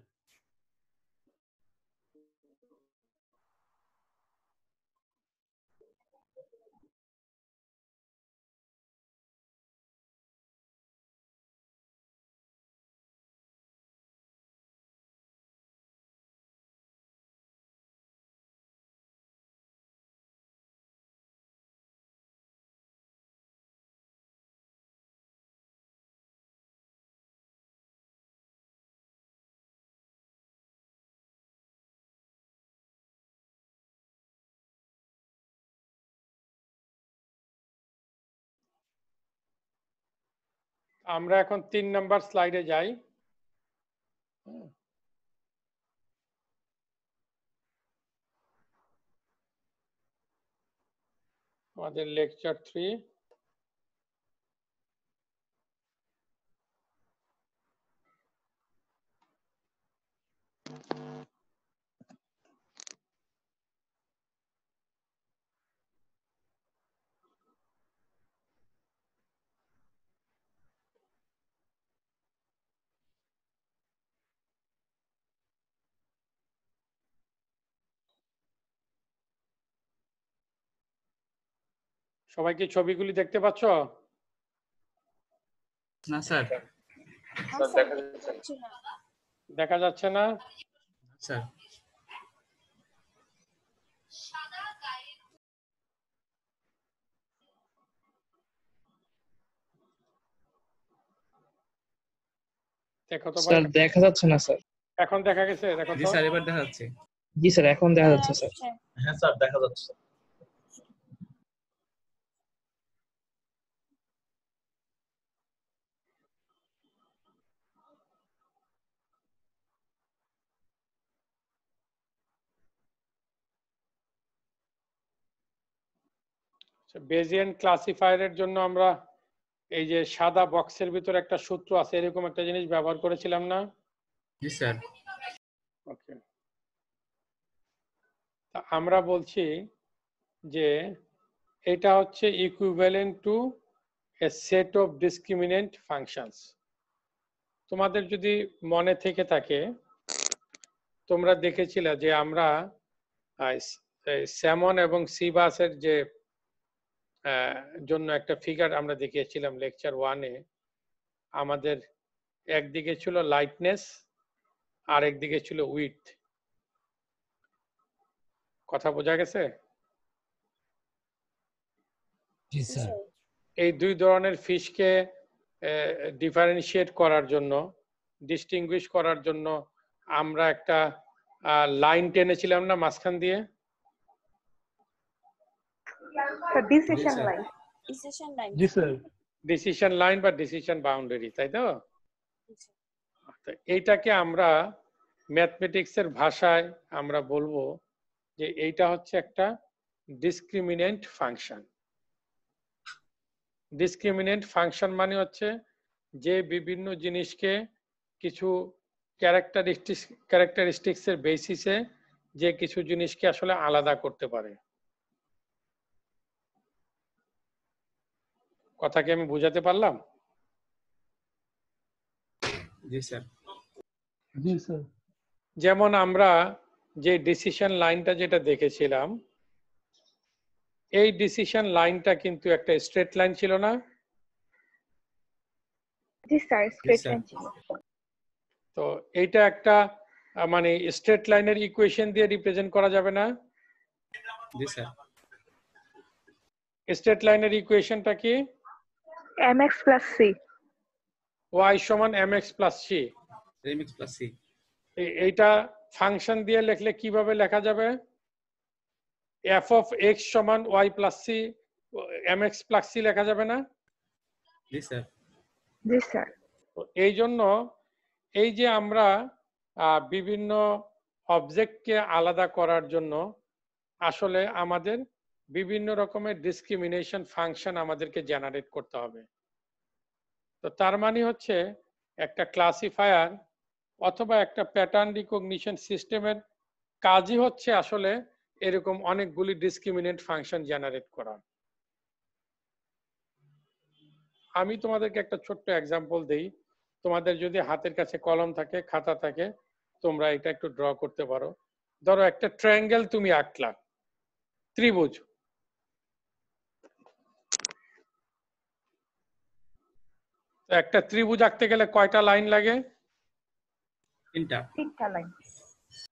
আমরা এখন 3 নাম্বার স্লাইডে যাই। আমাদের লেকচার 3। সবাই কি ছবিগুলি দেখতে পাচ্ছ? না স্যার। না স্যার, দেখতে পাচ্ছি না। দেখা যাচ্ছে না? স্যার দেখো তো ভাই, স্যার দেখা যাচ্ছে না স্যার। এখন দেখা গেছে? দেখো জি তো। স্যার এবার দেখা যাচ্ছে। জি স্যার এখন দেখা যাচ্ছে স্যার। আসছে। হ্যাঁ স্যার দেখা যাচ্ছে। বেজিয়ান ক্লাসিফায়ারের জন্য আমরা এই যে সাদা বক্সের ভিতরে একটা সূত্র আছে, এরকম একটা জিনিস ব্যবহার করেছিলাম না? জি স্যার। ওকে, আমরা বলছি যে এটা হচ্ছে equivalent to A set of discriminant functions. তোমাদের যদি মনে থেকে থাকে, তোমরা দেখেছিলে যে আমরা স্যামন এবং সিবাসের যে জন্য একটা ফিগার আমরা দেখিয়েছিলাম লেকচার 1-এ। আমাদের একদিকে ছিল লাইটনেস আর একদিকে ছিল উইডথ। কথা বোঝা গেছে? জি স্যার। এই দুই ধরনের ফিশকে ডিফারেন্সিয়েট করার জন্য, ডিস্টিংগুইশ করার জন্য আমরা একটা লাইন টেনেছিলাম না মাঝখান দিয়ে? Sir decision sir. Line. Decision line. জি স্যার। ডিসিশন লাইন বা ডিসিশন বাউন্ডারি, তাই তো? তো এইটাকে আমরা ম্যাথমেটিক্সের ভাষায় আমরা বলবো যে এইটা হচ্ছে একটা ডিসক্রিমিনেন্ট ফাংশন। ডিসক্রিমিনেন্ট ফাংশন মানে হচ্ছে যে বিভিন্ন জিনিসকে কিছু ক্যারেক্টারিস্টিক্সের বেসিসে যে কিছু জিনিসকে আসলে আলাদা করতে পারে। কথা কি আমি বুঝাতে পারলাম? জি স্যার। জি স্যার। যেমন আমরা যে ডিসিশন লাইনটা যেটা দেখেছিলাম, এই ডিসিশন লাইনটা কিন্তু একটা স্ট্রেট লাইন ছিল না? জি স্যার স্ট্রেট স্যার। লাইন ছিল। তো এইটা একটা মানে স্ট্রেট লাইনের ইকুয়েশন দিয়ে রিপ্রেজেন্ট করা যাবে না? জি স্যার। স্ট্রেট লাইনের ইকুয়েশনটা কি? mx + c। y = mx + c। mx + c। এইটা ফাংশন দিয়ে লিখলে কিভাবে লেখা যাবে? f of x = y + c, mx + c লেখা যাবে না? জি স্যার। জি স্যার। তো এই জন্য এই যে আমরা বিভিন্ন অবজেক্টকে আলাদা করার জন্য আসলে আমাদের বিভিন্ন রকমের ডিসক্রিমিনেশন ফাংশন আমাদেরকে জেনারেট করতে হবে। তো তার মানে হচ্ছে একটা ক্লাসিফায়ার অথবা একটা প্যাটার্ন রিকগনিশন সিস্টেমের কাজই হচ্ছে আসলে এরকম অনেকগুলি ডিসক্রিমিনেন্ট ফাংশন জেনারেট করা। আমি তোমাদেরকে একটা ছোট্ট এক্সাম্পল দেই। তোমাদের যদি হাতের কাছে কলম থাকে, খাতা থাকে, তোমরা এটা একটু ড্র করতে পারো। ধরো একটা ট্রায়াঙ্গেল তুমি আঁকলা, ত্রিভুজ। একটা ত্রিভুজ আঁকতে গেলে কয়টা লাইন লাগে? তিনটা। তিনটা লাইন।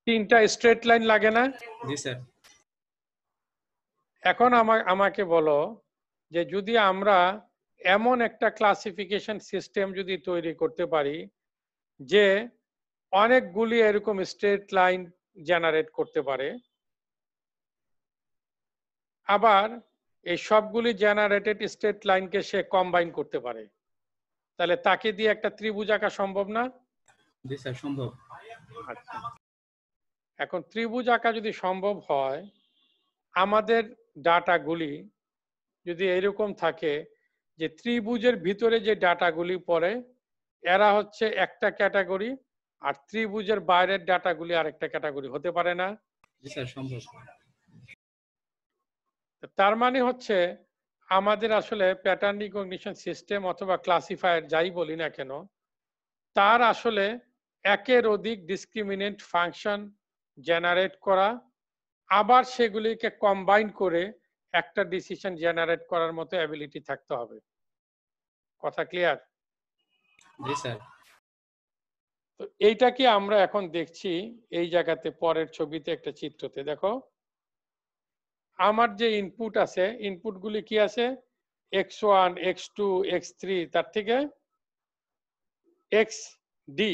তিনটা স্ট্রেট লাইন লাগে না? জি স্যার। এখন আমাকে বলো যে যদি আমরা এমন একটা ক্লাসিফিকেশন সিস্টেম যদি তৈরি করতে পারি যে অনেকগুলি এরকম স্ট্রেট লাইন জেনারেট করতে পারে, আবার এই সবগুলি জেনারেটেড স্ট্রেট লাইনকে সে কম্বাইন করতে পারে, তাহলে তাকে দিয়ে একটা ত্রিভুজ আঁকা সম্ভব না? জি স্যার সম্ভব। আচ্ছা, এখন ত্রিভুজ আঁকা যদি সম্ভব হয়, আমাদের ডাটাগুলি যদি এরকম থাকে যে ত্রিভুজের ভিতরে যে ডাটাগুলি পড়ে এরা হচ্ছে একটা ক্যাটাগরি, আর ত্রিভুজের বাইরের ডাটাগুলি আরেকটা ক্যাটাগরি, হতে পারে না? জি স্যার সম্ভব। তার মানে হচ্ছে আমাদের আসলে প্যাটার্ন রিকগনিশন সিস্টেম অথবা ক্লাসিফায়ার যাই বলি না কেন, তার আসলে একের অধিক ডিসক্রিমিনেন্ট ফাংশন জেনারেট করা, আবার সেগুলিকে কম্বাইন করে একটা ডিসিশন জেনারেট করার মতো অ্যাবিলিটি থাকতে হবে। কথা ক্লিয়ার? জি স্যার। তো এইটাকে আমরা এখন দেখছি এই জায়গাতে, পরের ছবিতে একটা চিত্রতে দেখো, আমার যে ইনপুট আছে, ইনপুট গুলি কি আছে? x1, x2, x3, তার থেকে x ডি,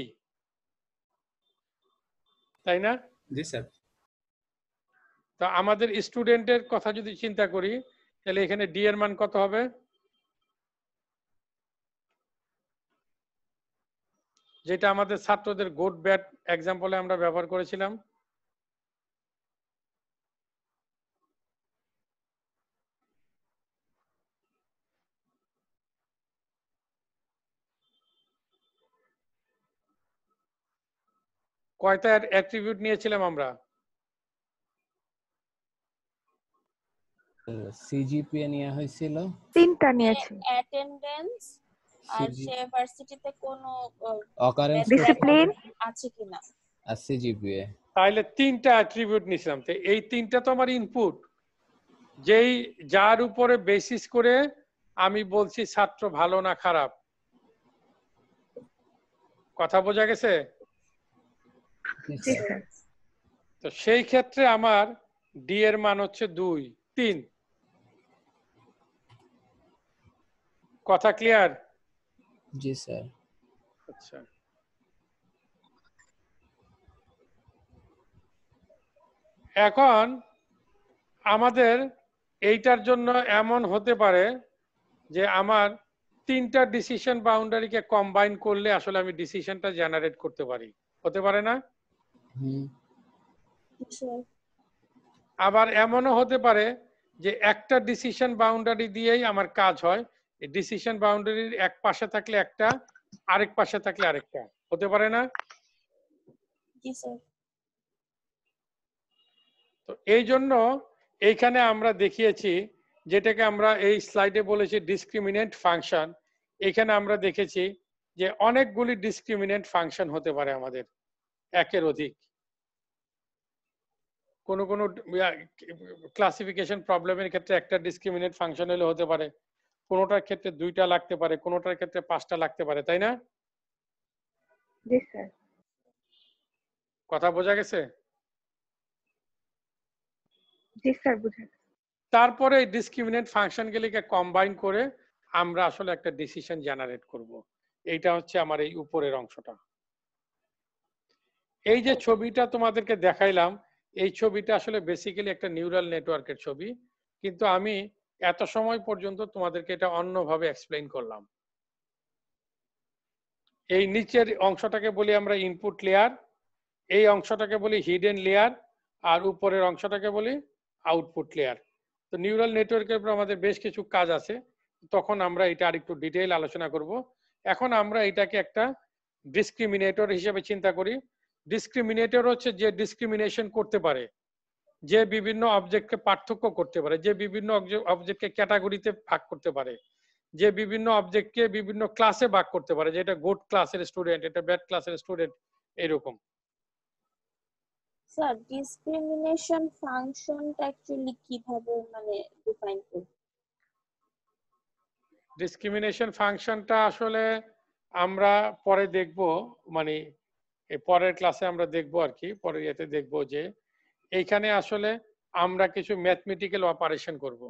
তাই না? জি স্যার। তো আমাদের স্টুডেন্টের কথা যদি চিন্তা করি তাহলে এখানে ডি এর মান কত হবে? যেটা আমাদের ছাত্রদের গুড ব্যাড এক্সাম্পলে আমরা ব্যবহার করেছিলাম। কয়টা অ্যাট্রিবিউট নিয়েছিলাম আমরা? সিজিপিএ নেওয়া হয়েছিল 3টা নিয়েছি। অ্যাটেন্ডেন্স আর সিজি সে ভার্সিটিতে কোনো অকারেন্স ডিসিপ্লিন আছে কিনা। আর সিজিপিএ। তাহলে 3টা অ্যাট্রিবিউট নিছিলাম। তো এই 3টা তো আমার ইনপুট, যেই যার উপরে বেসিস করে আমি বলছি ছাত্র ভালো না খারাপ। কথা বোঝা গেছে? জি স্যার। তো সেই ক্ষেত্রে আমার ডি এর মান হচ্ছে 2, 3। কথা ক্লিয়ার? জি স্যার। আচ্ছা, এখন আমাদের এইটার জন্য এমন হতে পারে যে আমার 3টা ডিসিশন বাউন্ডারিকে কম্বাইন করলে আসলে আমি ডিসিশনটা জেনারেট করতে পারি, হতে পারে না? আবার এমনও হতে পারে যে একটা ডিসিশন বাউন্ডারি দিয়েই আমার কাজ হয়, এই ডিসিশন বাউন্ডারির এক পাশে থাকলে একটা, আরেক পাশে থাকলে আরেকটা, হতে পারে না? জি স্যার। তো এই জন্য এইখানে আমরা দেখিয়েছি, যেটাকে আমরা এই স্লাইডে বলেছি ডিসক্রিমিনেন্ট ফাংশন। এখানে আমরা দেখেছি যে অনেকগুলি ডিসক্রিমিনেন্ট ফাংশন হতে পারে আমাদের, একের অধিক। কোনো কোনো ক্লাসিফিকেশন প্রবলেমের ক্ষেত্রে একটা ডিসক্রিমিনেন্ট ফাংশন হলে হতে পারে, কোনোটার ক্ষেত্রে 2টা লাগতে পারে, কোনোটার ক্ষেত্রে 5টা লাগতে পারে, তাই না? জি স্যার। কথা বোঝা গেছে? জি স্যার, বুঝে। তারপরে এই ডিসক্রিমিনেন্ট ফাংশনগুলিকে কম্বাইন করে আমরা আসলে একটা ডিসিশন জেনারেট করব। এইটা হচ্ছে আমার এই উপরের অংশটা। এই যে ছবিটা তোমাদেরকে দেখাইলাম, এই ছবিটা আসলে বেসিক্যালি একটা নিউরাল নেটওয়ার্কের ছবি, কিন্তু আমি এত সময় পর্যন্ত তোমাদেরকে এটা অন্যভাবে এক্সপ্লেইন করলাম। এই নিচের অংশটাকে বলি আমরা ইনপুট লেয়ার, এই অংশটাকে বলি হিডেন লেয়ার, আর উপরের অংশটাকে বলি আউটপুট লেয়ার। তো নিউরাল নেটওয়ার্কের উপর আমাদের বেশ কিছু কাজ আছে, তখন আমরা এটা আরেকটু ডিটেইল আলোচনা করব। এখন আমরা এটাকে একটা ডিসক্রিমিনেটর হিসেবে চিন্তা করি। ডিসক্রিমিনেটর হচ্ছে যে ডিসক্রিমিনেশন করতে পারে, যে বিভিন্ন অবজেক্টকে পার্থক্য করতে পারে, যে বিভিন্ন অবজেক্টকে ক্যাটাগরিতে ভাগ করতে পারে, যে বিভিন্ন অবজেক্টকে বিভিন্ন ক্লাসে ভাগ করতে পারে, যেটা গুড ক্লাসের স্টুডেন্ট, এটা ব্যাড ক্লাসের স্টুডেন্ট, এরকম। স্যার ডিসক্রিমিনেশন ফাংশনটা অ্যাকচুয়ালি কিভাবে মানে ডিফাইন করব? ডিসক্রিমিনেশন ফাংশনটা আসলে আমরা পরে দেখব, মানে পরের ক্লাসে আমরা দেখব আর কি, পরের ইয়েতে দেখব যে এইখানে আসলে আমরা কিছু ম্যাথমেটিক্যাল অপারেশন করব।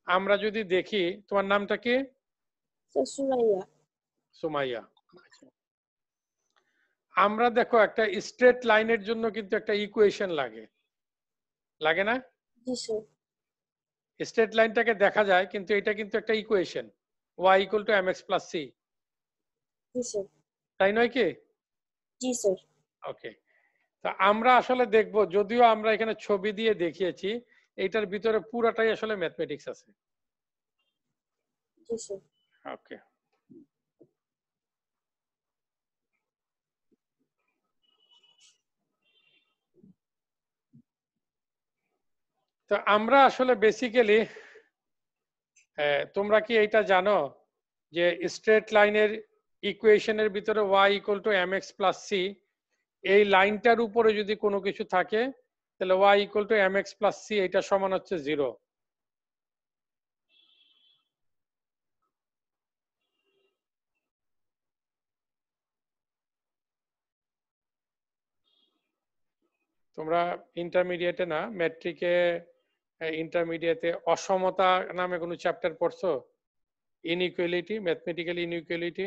আমরা যদি দেখি, তোমার নামটা কি? স্যার সুরাইয়া। সুমাইয়া। আমরা দেখো একটা স্ট্রেট লাইনের জন্য কিন্তু একটা ইকুয়েশন লাগে, লাগে না? জি স্যার। স্ট্রেট লাইনটাকে দেখা যায়, কিন্তু এটা কিন্তু একটা ইকুয়েশন, y = mx + c, জি স্যার। তাই নয় কি? জি স্যার। ওকে, তা আমরা আসলে দেখব, যদিও আমরা এখানে ছবি দিয়ে দেখিয়েছি, এইটার ভিতরে পুরাটাই আসলে ম্যাথমেটিক্স আছে। জি স্যার। ওকে, তো আমরা আসলে বেসিক্যালি, তোমরা কি এইটা জানো যে স্ট্রেট লাইনের ইকুয়েশনের ভিতরে y = mx + c, এই লাইনটার উপরে যদি কোনো কিছু থাকে তাহলে y = mx + c, এটা সমান হচ্ছে 0। তোমরা ইন্টারমিডিয়েটে না, ম্যাট্রিকে, ইন্টারমিডিয়েটে অসমতা নামে কোনো চ্যাপ্টার পড়ছো? Inequality, mathematical inequality.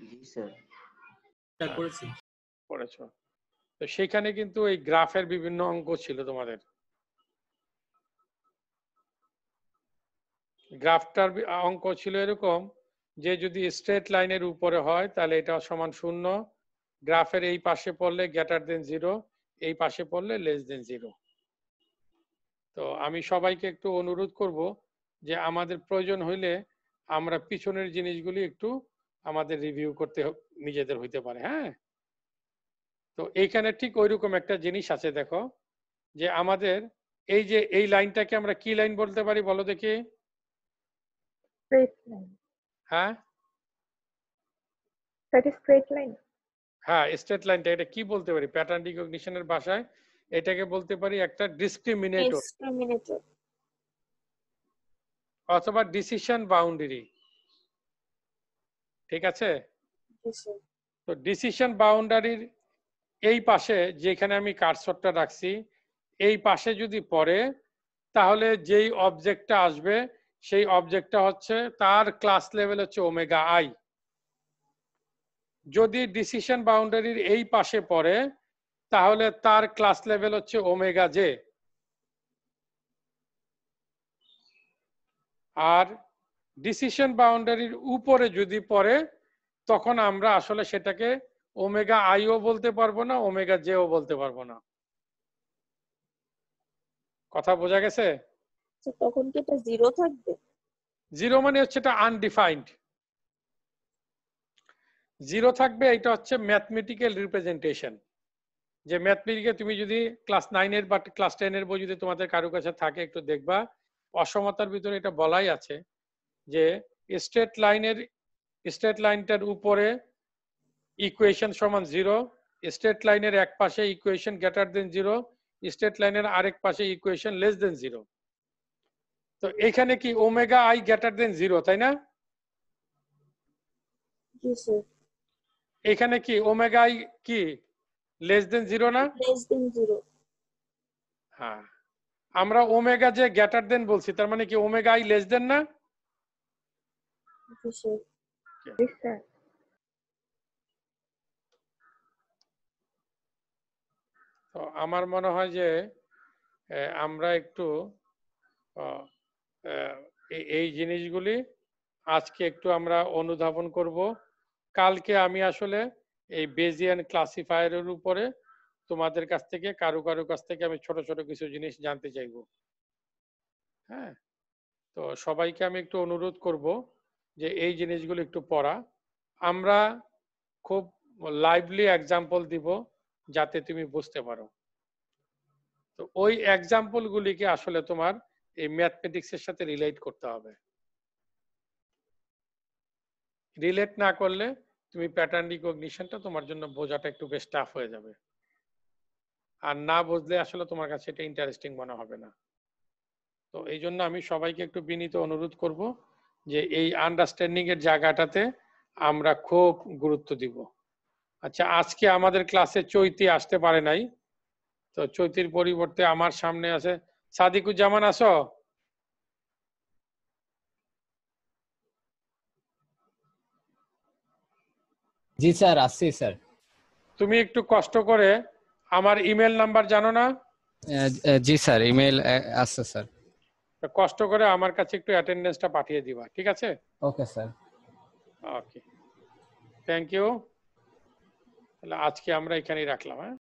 জি স্যার। স্যার করেছি। পড়েছো। তো সেখানে কিন্তু এই গ্রাফের বিভিন্ন অঙ্ক ছিল তোমাদের। গ্রাফটার অঙ্ক ছিল এরকম যে যদি স্ট্রেট লাইনের উপরে হয় তাহলে এটা সমান 0, গ্রাফের এই পাশে পড়লে গ্রেটার দেন 0, এই পাশে পড়লে লেস দেন 0। তো আমি সবাইকে একটু অনুরোধ করব যে আমাদের প্রয়োজন হইলে আমরা পিছনের জিনিসগুলি একটু আমাদের রিভিউ করতে নিজেদের হইতে পারে। হ্যাঁ, তো এইখানে ঠিক ওইরকম একটা জিনিস আছে, দেখো যে আমাদের এই যে এই লাইনটাকে আমরা কি লাইন বলতে পারি বলো দেখি? Straight line. হ্যাঁ দ্যাট ইজ স্ট্রেট লাইন। হ্যাঁ, স্ট্রেট লাইনটা এটা কি বলতে পারি প্যাটার্ন রিকগনিশনের ভাষায়? এটাকে বলতে পারি একটা ডিসক্রিমিনেটর ডিসক্রিমিনেটর। অথবা ডিসিশন বাউন্ডারি। ঠিক আছে, জি স্যার। তো ডিসিশন বাউন্ডারির এই পাশে যেখানে আমি কার্সরটা রাখছি এই পাশে যদি পড়ে তাহলে যেই অবজেক্টটা আসবে সেই অবজেক্টটা হচ্ছে তার ক্লাস লেভেল হচ্ছে ওমেগা আই। যদি ডিসিশন বাউন্ডারির এই পাশে পড়ে তাহলে তার ক্লাস লেভেল হচ্ছে ওমেগা জে। আর ডিসিশন বাউন্ডারির উপরে যদি পড়ে তখন আমরা আসলে সেটাকে ওমেগা আইও বলতে পারবো না, ওমেগা জেও বলতে পারবো না। কথা বোঝা গেছে? তো তখন কি এটা 0 থাকবে? 0 মানে হচ্ছে এটা আনডিফাইন্ড। 0 থাকবে, এটা হচ্ছে ম্যাথমেটিক্যাল রিপ্রেজেন্টেশন। যে ম্যাথমেটিক্যাল তুমি যদি ক্লাস 9 এর বা ক্লাস 10 এর বই যদি তোমাদের কারো কাছে থাকে একটু দেখবা, অসমতার ভিতরে এটা বলাই আছে যে স্ট্রেট লাইনটার উপরে ইকুয়েশন সমান 0, স্ট্রেট লাইনের এক পাশে ইকুয়েশন গ্রেটার দেন 0, স্ট্রেট লাইনের আরেক পাশে ইকুয়েশন লেস দেন 0। তো এখানে কি ওমেগা আই গ্রেটার দেন 0, তাই না? জি স্যার। এখানে কি ওমেগা আই কি লেস দেন 0 না? Less than 0। হ্যাঁ, আমরা ওমেগা যে গ্রেটার দেন বলছি তার মানে কি ওমেগা আই লেস দেন না? জি স্যার। জি স্যার। তো আমার মনে হয় যে আমরা একটু এই জিনিসগুলি আজকে একটু আমরা অনুধাবন করব। কালকে আমি আসলে এই বেজিয়ান ক্লাসিফায়ারের উপরে তোমাদের কাছ থেকে কারো কাছ থেকে আমি ছোট ছোট কিছু জিনিস জানতে চাইবো। হ্যাঁ, তো সবাইকে আমি একটু অনুরোধ করব যে এই জিনিসগুলো একটু পড়া। আমরা খুব লাইভলি এক্সাম্পল দিব যাতে তুমি বুঝতে পারো। তো ওই এক্সাম্পল গুলিকে আসলে তোমার এই ম্যাথমেটিক্স এর সাথে রিলেট করতে হবে। রিলেট না করলে তুমি প্যাটার্ন রিকগনিশনটা তোমার জন্য বোঝাটা একটু বেশ টাফ হয়ে যাবে, আর না বুঝলে আসলে তোমার কাছে এটা ইন্টারেস্টিং মনে হবে না। তো এই জন্য আমি সবাইকে একটু বিনীত অনুরোধ করব যে এই আন্ডারস্ট্যান্ডিং এর জায়গাটাতে আমরা খুব গুরুত্ব দিব। আচ্ছা, আজকে আমাদের ক্লাসে চৈতি আসতে পারে নাই, তো চৈতির পরিবর্তে আমার সামনে আছে সাদিকুজ্জামান। আসো? জি স্যার, আসছি স্যার। তুমি একটু কষ্ট করে আমার ইমেল নাম্বার জানো না? জি স্যার, ইমেল আছে স্যার। কষ্ট করে আমার কাছে একটু অ্যাটেন্ডেন্সটা পাঠিয়ে দিবা, ঠিক আছে? Okay sir. Okay, thank you. তাহলে আজকে আমরা এখানেই রাখলাম। হ্যাঁ।